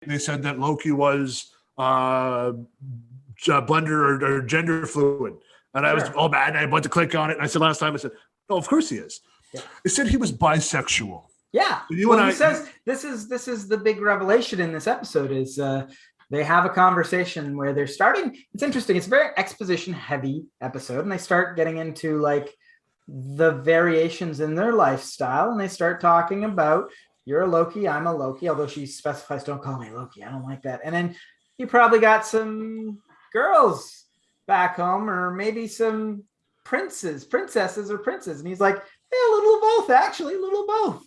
They said that Loki was blender or gender fluid. And I was all mad. And I went to click on it. And I said last time, I said, no, of course he is. Yeah. They said he was bisexual. Yeah. He says this is the big revelation in this episode is they have a conversation where they're starting. It's interesting. It's a very exposition heavy episode. And they start getting into like the variations in their lifestyle. And they start talking about, you're a Loki, I'm a Loki. Although she specifies, don't call me Loki. I don't like that. And then you probably got some girls back home, or maybe some princesses or princes. And he's like, yeah, a little of both, actually, a little of both.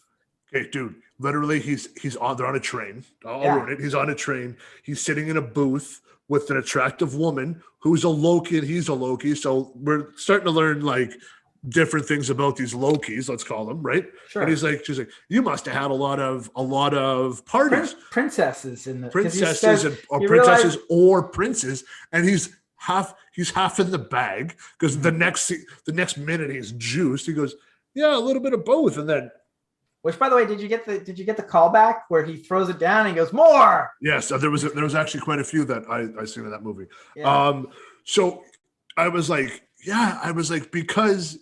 Okay, dude, literally they're on a train. I'll ruin it. He's on a train. He's sitting in a booth with an attractive woman who's a Loki and he's a Loki. So we're starting to learn like different things about these Lokis, let's call them, right? Sure. And she's like, you must have had a lot of parties. Princesses in the princesses princesses or princes, and he's half in the bag because the next minute he's juiced. He goes, yeah, a little bit of both, and then. Which, by the way, did you get the callback where he throws it down and he goes more? Yes, there was actually quite a few that I seen in that movie. Yeah. So I was like, because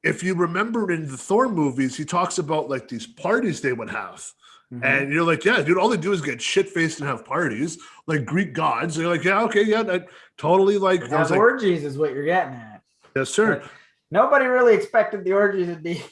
if you remember in the Thor movies, he talks about like these parties they would have. Mm-hmm. And you're like, yeah, dude, all they do is get shit-faced and have parties like Greek gods. And you're like, yeah, okay, yeah, that totally like. Orgies is what you're getting at. Yes, sir. But nobody really expected the orgies to be.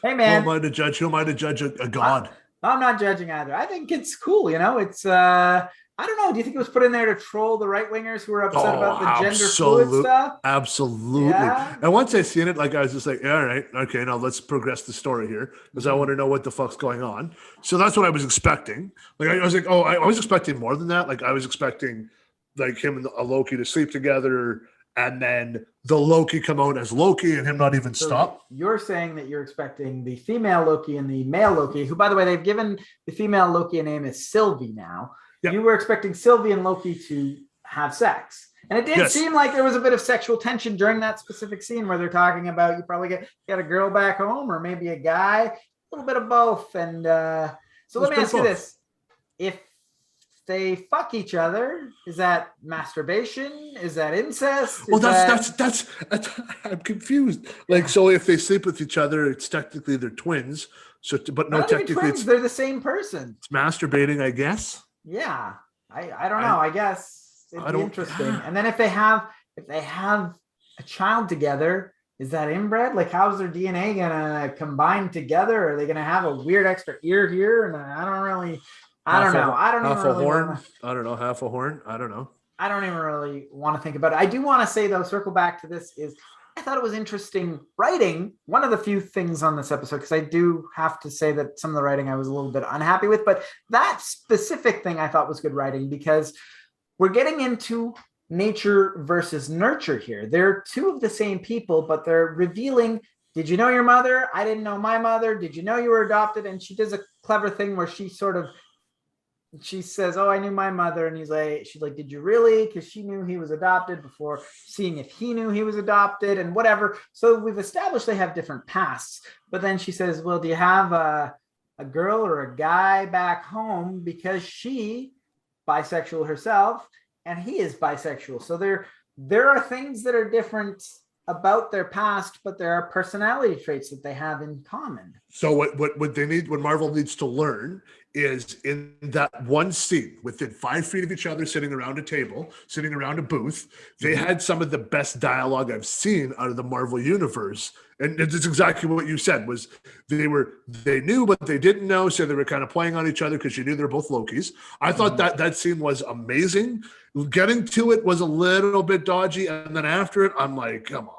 Hey, man. Who am I to judge? Who am I to judge a god? I'm not judging either. I think it's cool. You know, it's, I don't know. Do you think it was put in there to troll the right-wingers who were upset about the gender fluid stuff? Absolutely. Yeah. And once I seen it, like, I was just like, yeah, all right, okay, now let's progress the story here because I want to know what the fuck's going on. So that's what I was expecting. Like, I was like, I was expecting more than that. Like, I was expecting, like, him and a Loki to sleep together and then the Loki come out as Loki and him not even stop. You're saying that you're expecting the female Loki and the male Loki, who, by the way, they've given the female Loki a name as Sylvie now. Yep. You were expecting Sylvie and Loki to have sex. And it did seem like there was a bit of sexual tension during that specific scene where they're talking about you probably get a girl back home or maybe a guy, a little bit of both. And so let me ask you this. If they fuck each other, is that masturbation? Is that incest? That's I'm confused. Like, so if they sleep with each other, it's technically they're twins. So, but no, technically they're the same person. It's masturbating, I guess. Yeah, I don't know. I guess it'd be interesting. And then if they have a child together, is that inbred? Like, how's their DNA gonna combine together? Are they gonna have a weird extra ear here? And I don't know. Half a horn. I don't know. Half a horn. I don't know. I don't even really want to think about it. I do want to say, though, circle back to this is I thought it was interesting writing. One of the few things on this episode, because I do have to say that some of the writing I was a little bit unhappy with, but that specific thing I thought was good writing because we're getting into nature versus nurture here. They're two of the same people, but they're revealing, did you know your mother? I didn't know my mother. Did you know you were adopted? And she does a clever thing where she says, oh, I knew my mother. And she's like, did you really? Because she knew he was adopted before seeing if he knew he was adopted and whatever. So we've established they have different pasts. But then she says, well, do you have a girl or a guy back home? Because she bisexual herself and he is bisexual. So there are things that are different about their past, but there are personality traits that they have in common. So what Marvel needs to learn is in that one scene within 5 feet of each other, sitting around a table, sitting around a booth, they had some of the best dialogue I've seen out of the Marvel universe. And it's exactly what you said was they knew, but they didn't know. So they were kind of playing on each other because you knew they're both Lokis. I thought that scene was amazing. Getting to it was a little bit dodgy. And then after it, I'm like, come on.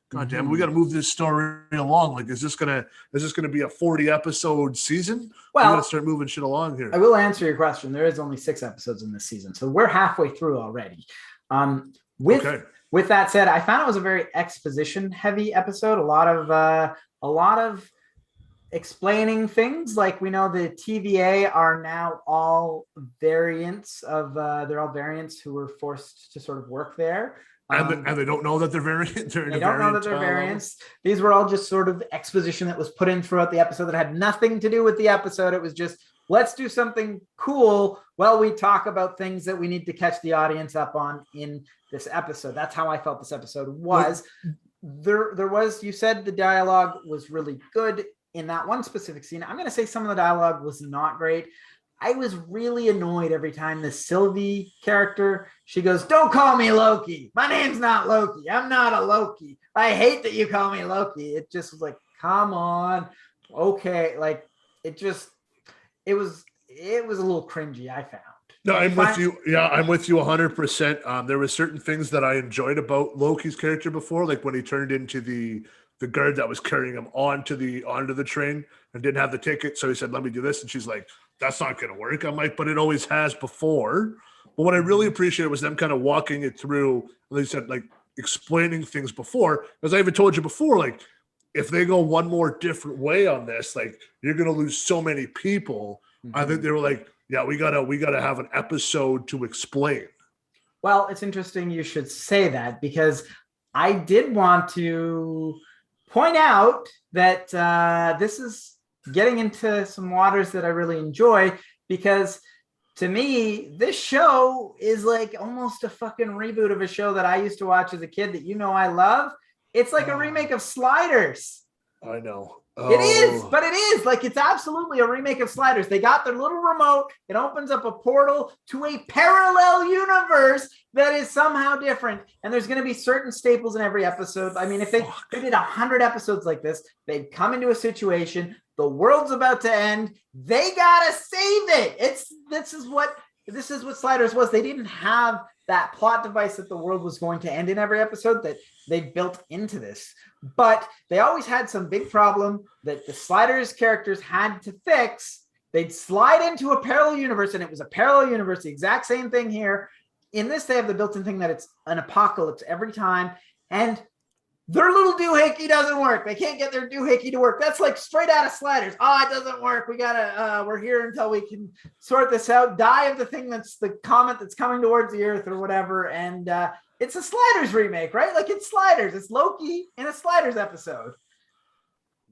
God damn, we got to move this story along. Like, is this gonna be a 40 episode season? Well, we got to start moving shit along here. I will answer your question. There is only 6 episodes in this season, so we're halfway through already. With that said, I found it was a very exposition heavy episode. A lot of explaining things. Like, we know the TVA are now all variants of they're all variants who were forced to sort of work there. And they don't know that they're variants. They don't know that they're variants. These were all just sort of exposition that was put in throughout the episode that had nothing to do with the episode. It was just let's do something cool while we talk about things that we need to catch the audience up on in this episode. That's how I felt this episode was. There was, you said the dialogue was really good in that one specific scene. I'm going to say some of the dialogue was not great. I was really annoyed every time the Sylvie character, she goes, "Don't call me Loki. My name's not Loki. I'm not a Loki. I hate that you call me Loki." It just was like, come on. Okay. Like it was a little cringy, I found. No, I'm with you. Yeah, I'm with you 100%. There were certain things that I enjoyed about Loki's character before, like when he turned into the guard that was carrying him onto the train and didn't have the ticket. So he said, "Let me do this." And she's like, "That's not going to work." I'm like, "But it always has before." But what I really appreciated was them kind of walking it through, like you said, like explaining things before. As I even told you before, like if they go one more different way on this, like you're going to lose so many people. Mm-hmm. I think they were like, "Yeah, we gotta have an episode to explain." Well, it's interesting you should say that, because I did want to point out that this is getting into some waters that I really enjoy, because to me, this show is like almost a fucking reboot of a show that I used to watch as a kid that I love. It's like a remake of Sliders. I know. It is, but it is like, it's absolutely a remake of Sliders. They got their little remote. It opens up a portal to a parallel universe that is somehow different. And there's going to be certain staples in every episode. I mean, if they did 100 episodes like this, they'd come into a situation, the world's about to end, they got to save it. This is what Sliders was. They didn't have that plot device that the world was going to end in every episode that they built into this. But they always had some big problem that the Sliders characters had to fix. They'd slide into a parallel universe, and it was a parallel universe, the exact same thing here. In this, they have the built-in thing that it's an apocalypse every time, and their little doohickey doesn't work. They can't get their doohickey to work. That's like straight out of Sliders. Oh, it doesn't work. We're here until we can sort this out. Die of the thing that's the comet that's coming towards the earth or whatever. And it's a Sliders remake, right? Like it's Sliders. It's Loki in a Sliders episode.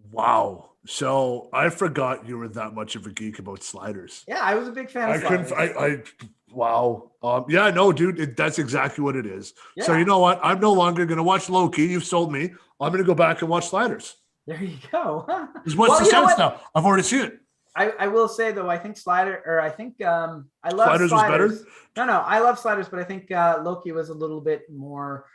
Wow. So I forgot you were that much of a geek about Sliders. Yeah, I was a big fan of Sliders. Wow. Yeah, no, dude, that's exactly what it is. Yeah. So you know what? I'm no longer going to watch Loki. You've sold me. I'm going to go back and watch Sliders. There you go. What's the sense now? I've already seen it. I will say though, I think I love Sliders. Was better? No, I love Sliders, but I think Loki was a little bit more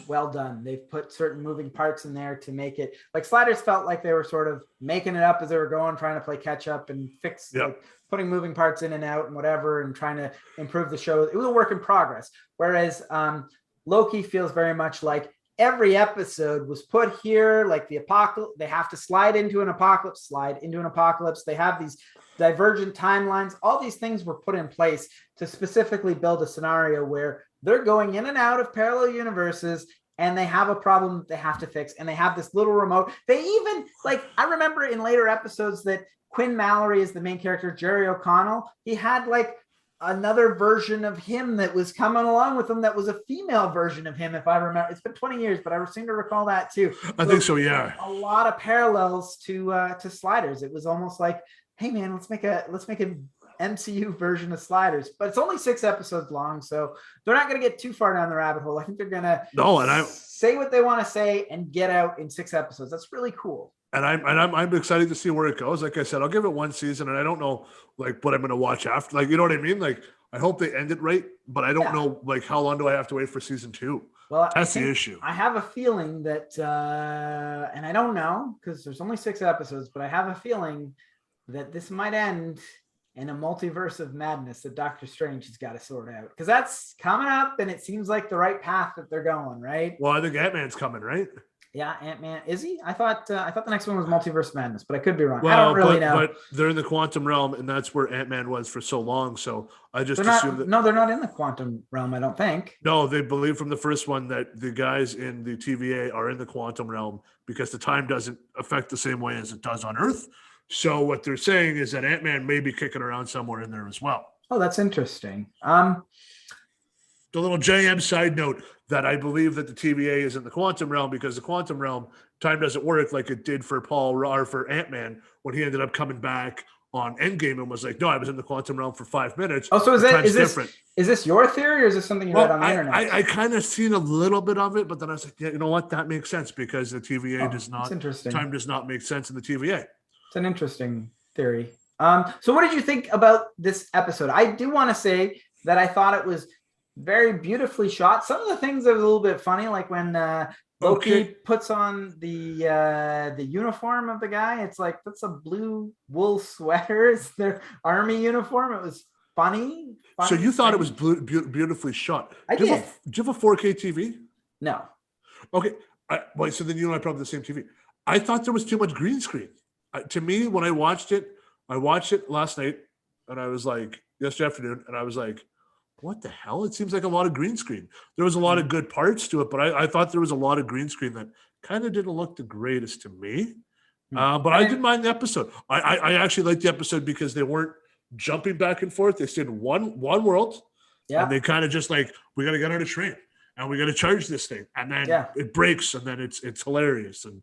well done. They've put certain moving parts in there to make it like Sliders felt like they were sort of making it up as they were going, trying to play catch up and fix, like putting moving parts in and out and whatever, and trying to improve the show. It was a work in progress. Whereas Loki feels very much like every episode was put here, like the apocalypse. They have to slide into an apocalypse. They have these divergent timelines. All these things were put in place to specifically build a scenario where they're going in and out of parallel universes, and they have a problem that they have to fix, and they have this little remote. They even, like, I remember in later episodes that Quinn Mallory is the main character, Jerry O'Connell. He had like another version of him that was coming along with him that was a female version of him, if I remember. It's been 20 years, but I seem to recall that too. I think so, yeah. A lot of parallels to Sliders. It was almost like, hey man, let's make a MCU version of Sliders, but it's only 6 episodes long, so they're not going to get too far down the rabbit hole. I think they're going to say what they want to say and get out in 6 episodes. That's really cool. And I'm excited to see where it goes. Like I said, I'll give it 1 season, and I don't know like what I'm going to watch after. Like, you know what I mean? Like, I hope they end it right, but I don't know like how long do I have to wait for season 2? Well, that's the issue. I have a feeling that, and I don't know because there's only 6 episodes, but I have a feeling that this might end in a multiverse of madness that Doctor Strange has got to sort out, because that's coming up, and it seems like the right path that they're going. Right? Well, I think Ant-Man's coming, right? Yeah, Ant-Man. Is he? I thought the next one was Multiverse Madness, but I could be wrong. Well, I don't really know. But they're in the quantum realm, and that's where Ant-Man was for so long. So I just assumed that. No, they're not in the quantum realm, I don't think. No, they believe from the first one that the guys in the TVA are in the quantum realm because the time doesn't affect the same way as it does on Earth. So what they're saying is that Ant-Man may be kicking around somewhere in there as well. Oh, that's interesting. The little JM side note that I believe that the TVA is in the quantum realm because the quantum realm time doesn't work like it did for for Ant-Man when he ended up coming back on Endgame and was like, no, I was in the quantum realm for 5 minutes. Oh, so is this your theory, or is this something you read on the internet? I kind of seen a little bit of it, but then I was like, yeah, you know what? That makes sense because the TVA time does not make sense in the TVA. It's an interesting theory. So what did you think about this episode? I do want to say that I thought it was very beautifully shot. Some of the things that was a little bit funny, like when Loki puts on the uniform of the guy. It's like, that's a blue wool sweater. It's their army uniform. It was funny. So you thought it was beautifully shot. Do you have a 4K TV? No. Okay. So then you and I probably have the same TV. I thought there was too much green screen. To me, when I watched it last night, and I was like, yesterday afternoon, and I was like, what the hell? It seems like a lot of green screen. There was a lot of good parts to it, but I thought there was a lot of green screen that kind of didn't look the greatest to me. But I didn't mind the episode. I actually liked the episode because they weren't jumping back and forth. They stayed in one world, and they kind of just like, we got to get on a train and we got to charge this thing, and then it breaks, and then it's hilarious. And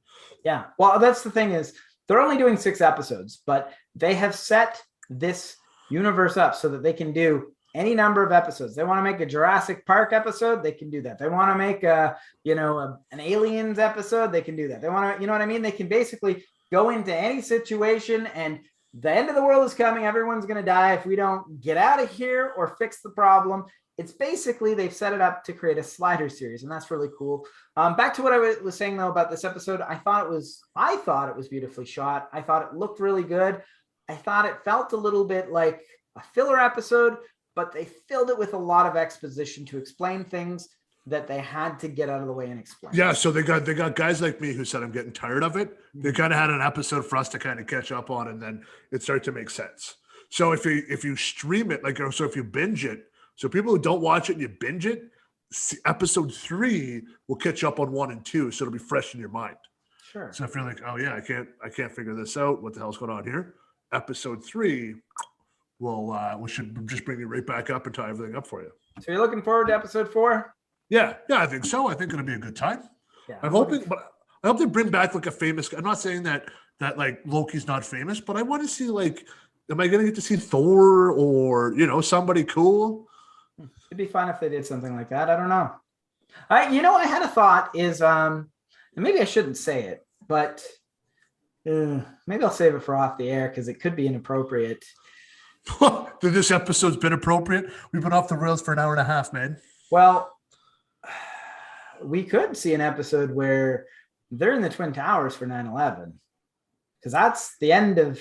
well, that's the thing is they're only doing 6 episodes, but they have set this universe up so that they can do any number of episodes. They want to make a Jurassic Park episode, they can do that. They want to make an Aliens episode, they can do that. They want to, you know what I mean? They can basically go into any situation, and the end of the world is coming. Everyone's going to die if we don't get out of here or fix the problem. It's basically, they've set it up to create a slider series, and that's really cool. Back to what I was saying though about this episode, I thought it was beautifully shot. I thought it looked really good. I thought it felt a little bit like a filler episode, but they filled it with a lot of exposition to explain things that they had to get out of the way and explain. Yeah, so they got guys like me who said, I'm getting tired of it. They kind of had an episode for us to kind of catch up on, and then it started to make sense. So if you stream it, if you binge it, so people who don't watch it and you binge it, episode 3 will catch up on 1 and 2, so it'll be fresh in your mind. Sure. So if you're like, oh yeah, I can't figure this out, what the hell's going on here? Episode 3 we should just bring you right back up and tie everything up for you. So you're looking forward to episode 4? Yeah, I think so. I think it'll be a good time. Yeah, I'm hoping, but I hope they bring back like a famous. I'm not saying that like Loki's not famous, but I want to see like, am I going to get to see Thor or somebody cool? It'd be fun if they did something like that. I don't know. I had a thought is, and maybe I shouldn't say it, but maybe I'll save it for off the air because it could be inappropriate. This episode's been appropriate. We've been off the rails for an hour and a half, man. Well, we could see an episode where they're in the Twin Towers for 9/11, because that's the end of.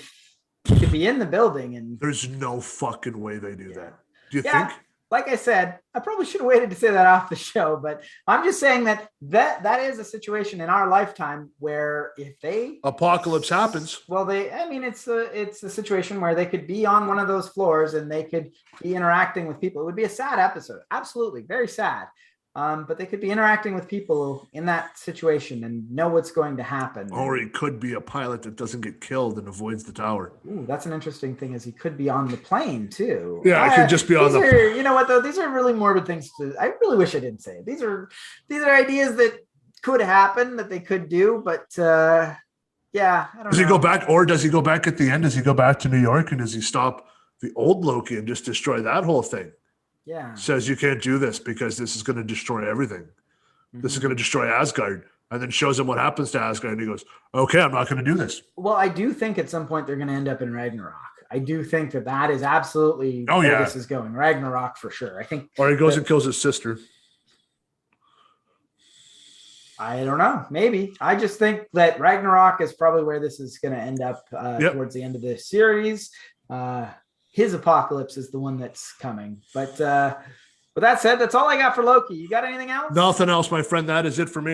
You could be in the building, and there's no fucking way they do that. Do you think? Like I said, I probably should have waited to say that off the show, but I'm just saying that is a situation in our lifetime where if apocalypse happens. Well, it's a situation where they could be on one of those floors and they could be interacting with people. It would be a sad episode. Absolutely. Very sad. But they could be interacting with people in that situation and know what's going to happen. Or he could be a pilot that doesn't get killed and avoids the tower. Ooh, that's an interesting thing, is he could be on the plane too. Yeah, I could just be on the. You know what though? These are really morbid things I really wish I didn't say it. These are ideas that could happen, that they could do, but I don't know. Does he go back, or does he go back at the end? Does he go back to New York, and does he stop the old Loki and just destroy that whole thing? Yeah. Says you can't do this because this is going to destroy everything. Mm-hmm. This is going to destroy Asgard. And then shows him what happens to Asgard. And he goes, okay, I'm not going to do this. Well, I do think at some point they're going to end up in Ragnarok. I do think that is absolutely where this is going. Ragnarok for sure. I think. Or he goes and kills his sister. I don't know. Maybe. I just think that Ragnarok is probably where this is going to end up towards the end of the series. His apocalypse is the one that's coming. But with that said, that's all I got for Loki. You got anything else? Nothing else, my friend. That is it for me.